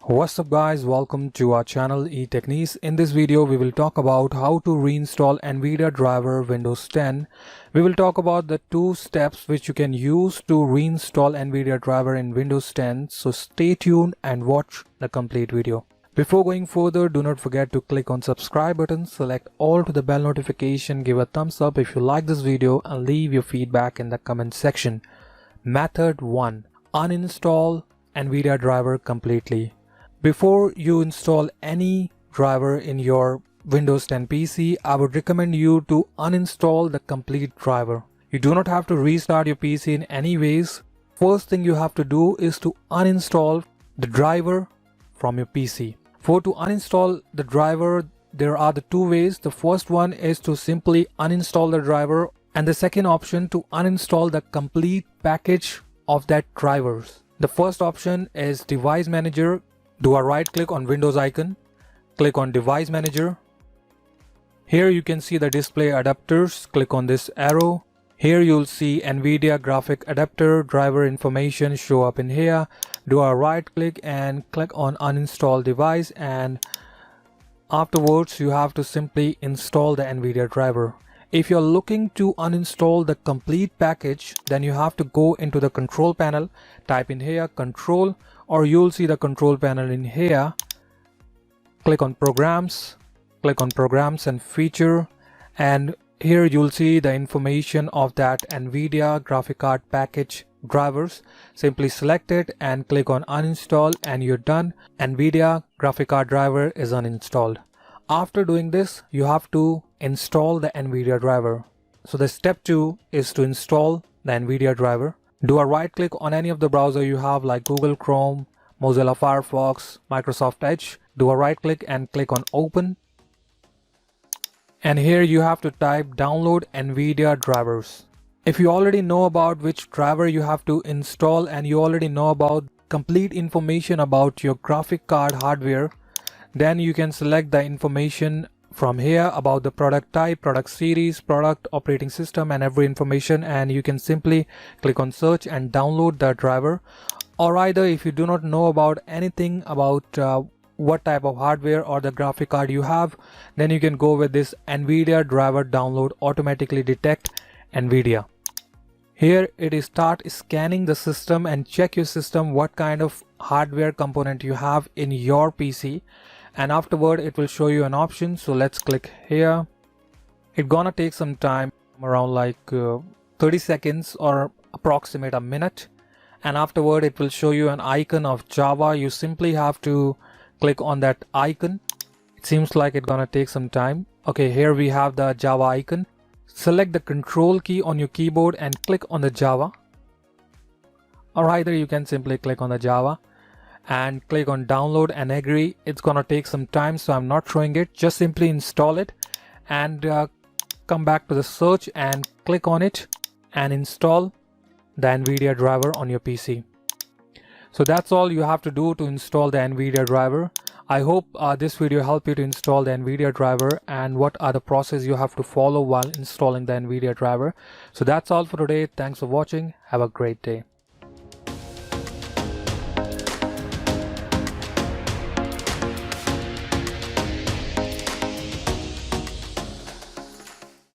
What's up guys, welcome to our channel eTechniz. In this video we will talk about how to reinstall NVIDIA driver Windows 10. We will talk about the two steps which you can use to reinstall NVIDIA driver in Windows 10. So stay tuned and watch the complete video. Before going further, do not forget to click on subscribe button, select all to the bell notification, give a thumbs up if you like this video and leave your feedback in the comment section. Method 1. Uninstall NVIDIA driver completely. Before you install any driver in your Windows 10 PC, I would recommend you to uninstall the complete driver. You do not have to restart your PC in any ways. First thing you have to do is to uninstall the driver from your PC. For to uninstall the driver, there are the two ways. The first one is to simply uninstall the driver, and the second option to uninstall the complete package of that drivers. The first option is Device Manager. Do a right click on Windows icon, click on Device Manager. Here you can see the display adapters, click on this arrow. Here you'll see NVIDIA graphic adapter driver information show up in here. Do a right click and click on Uninstall Device, and afterwards you have to simply install the NVIDIA driver. If you're looking to uninstall the complete package, then you have to go into the control panel, type in here control, or you'll see the control panel in here. Click on programs and feature, and here you'll see the information of that NVIDIA graphic card package drivers. Simply select it and click on uninstall and you're done. NVIDIA graphic card driver is uninstalled. After doing this, you have to install the NVIDIA driver. So the step 2 is to install the NVIDIA driver. Do a right click on any of the browser you have, like Google Chrome, Mozilla Firefox, Microsoft Edge. Do a right click and click on open. And here you have to type download NVIDIA drivers. If you already know about which driver you have to install and you already know about complete information about your graphic card hardware, then you can select the information from here about the product type, product series, product operating system, and every information, and you can simply click on search and download the driver. Or either if you do not know about anything about what type of hardware or the graphic card you have, then you can go with this NVIDIA driver download automatically detect NVIDIA. Here it is start scanning the system and check your system what kind of hardware component you have in your PC, and afterward it will show you an option. So let's click here. It's gonna take some time, around like 30 seconds or approximate a minute, and afterward it will show you an icon of Java. You simply have to click on that icon. It seems like it's gonna take some time. Okay, here we have the Java icon. Select the control key on your keyboard and click on the Java, or either you can simply click on the Java and click on download and agree. It's gonna take some time, so I'm not showing it. Just simply install it and come back to the search and click on it and install the NVIDIA driver on your PC. So that's all you have to do to install the NVIDIA driver. I hope this video helped you to install the NVIDIA driver and what are the process you have to follow while installing the NVIDIA driver. So that's all for today. Thanks for watching. Have a great day.